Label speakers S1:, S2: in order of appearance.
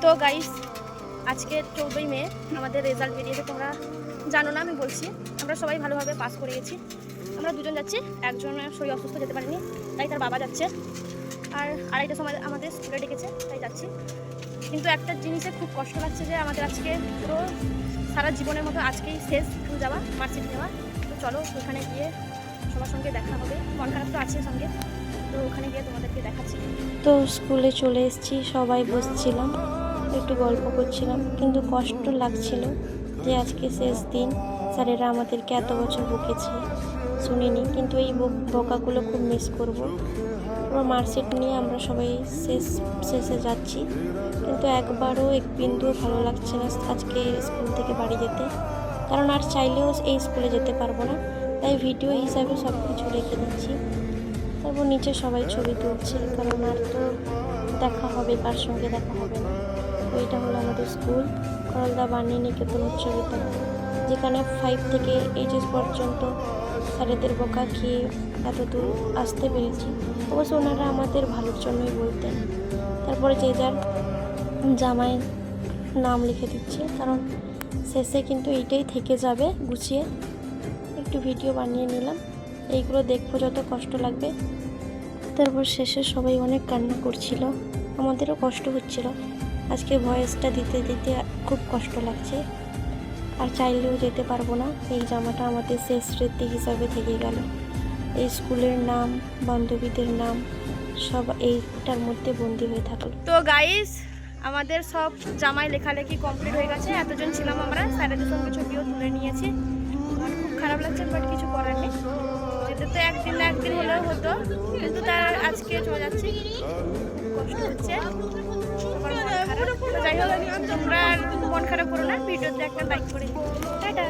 S1: তো গাইস, আজকে 14ই মে আমাদের রেজাল্ট বেরিয়েছে। তোমরা জানো না, আমি বলছি। আমরা সবাই ভালোভাবে পাস করে গেছি। আমরা দুজন যাচ্ছি, একজনের শরীর অসুস্থ, যেতে পারেনি, তাই তার বাবা যাচ্ছে। আর আড়াইটার সময় আমাদের স্কুলে ডেকেছে, তাই যাচ্ছি। কিন্তু একটা জিনিসে খুব কষ্ট লাগছে যে আমাদের আজকে পুরো সারা জীবনের মতো আজকেই শেষ স্কুল যাওয়া, মার্কশিট নেওয়া। তো চলো ওখানে গিয়ে সবার সঙ্গে দেখা হবে। মন খারাপ তো আছে সঙ্গে, তো ওখানে গিয়ে তোমাদেরকে দেখাচ্ছি।
S2: তো স্কুলে চলে এসেছি, সবাই বসছিলাম, একটু গল্প করছিলাম, কিন্তু কষ্ট লাগছিল যে আজকে শেষ দিন। স্যারেরা আমাদেরকে এত বছর বকেছে, শুনিনি, কিন্তু এই বকাগুলো খুব মিস করব। পুরো মার্কশিট নিয়ে আমরা সবাই শেষে যাচ্ছি, কিন্তু একবারও এক বিন্দুও ভালো লাগছে না আজকে স্কুল থেকে বাড়ি যেতে। কারণ আর চাইলেও এই স্কুলে যেতে পারবো না, তাই ভিডিও হিসাবে সব কিছু রেখে দিচ্ছি। তারপর নিচে সবাই ছবি তুলছে, কারণ আর তো দেখা হবে, কার সঙ্গে দেখা হবে না। তো এটা হলো আমাদের স্কুল, করলদা বাণী নিকেতন উচ্চ বিদ্যালয়, যেখানে 5 থেকে এইচএস পর্যন্ত স্যারেদের বকা খেয়ে এত দূর আসতে পেরেছি। অবশ্য ওনারা আমাদের ভালোর জন্যই বলতেন। তারপরে যে যার জামায় নাম লিখে দিচ্ছে, কারণ শেষে কিন্তু এইটাই থেকে যাবে। গুছিয়ে একটু ভিডিও বানিয়ে নিলাম, এইগুলো দেখবো, যত কষ্ট লাগবে। তারপর শেষে সবাই অনেক কান্না করছিল, আমাদেরও কষ্ট হচ্ছিল। আজকে ভয়েসটা দিতে দিতে খুব কষ্ট লাগছে, আর চাইলেও যেতে পারবো না। এই জামাটা আমাদের শেষ স্মৃতি হিসাবে থেকে গেল। এই স্কুলের নাম, বান্ধবীদের নাম সব এইটার মধ্যে বন্দি হয়ে থাকলো।
S1: তো গাইস, আমাদের সব জামাই লেখালেখি কমপ্লিট হয়ে গেছে। এতজন ছিলাম আমরা, স্যারেদের সঙ্গে ছবিও তুলে নিয়েছি। আমার খুব খারাপ লাগছে, বাট কিছু করার নেই। যেতে তো একদিন না একদিন হলেও হতো, কিন্তু তার আজকে চলে যাচ্ছি, কষ্ট হচ্ছে। আমার মন খারাপ। তো যাই হোক, তোমরা মন খারাপ করো না, ভিডিওতে একটা লাইক করে দিও। টাটা।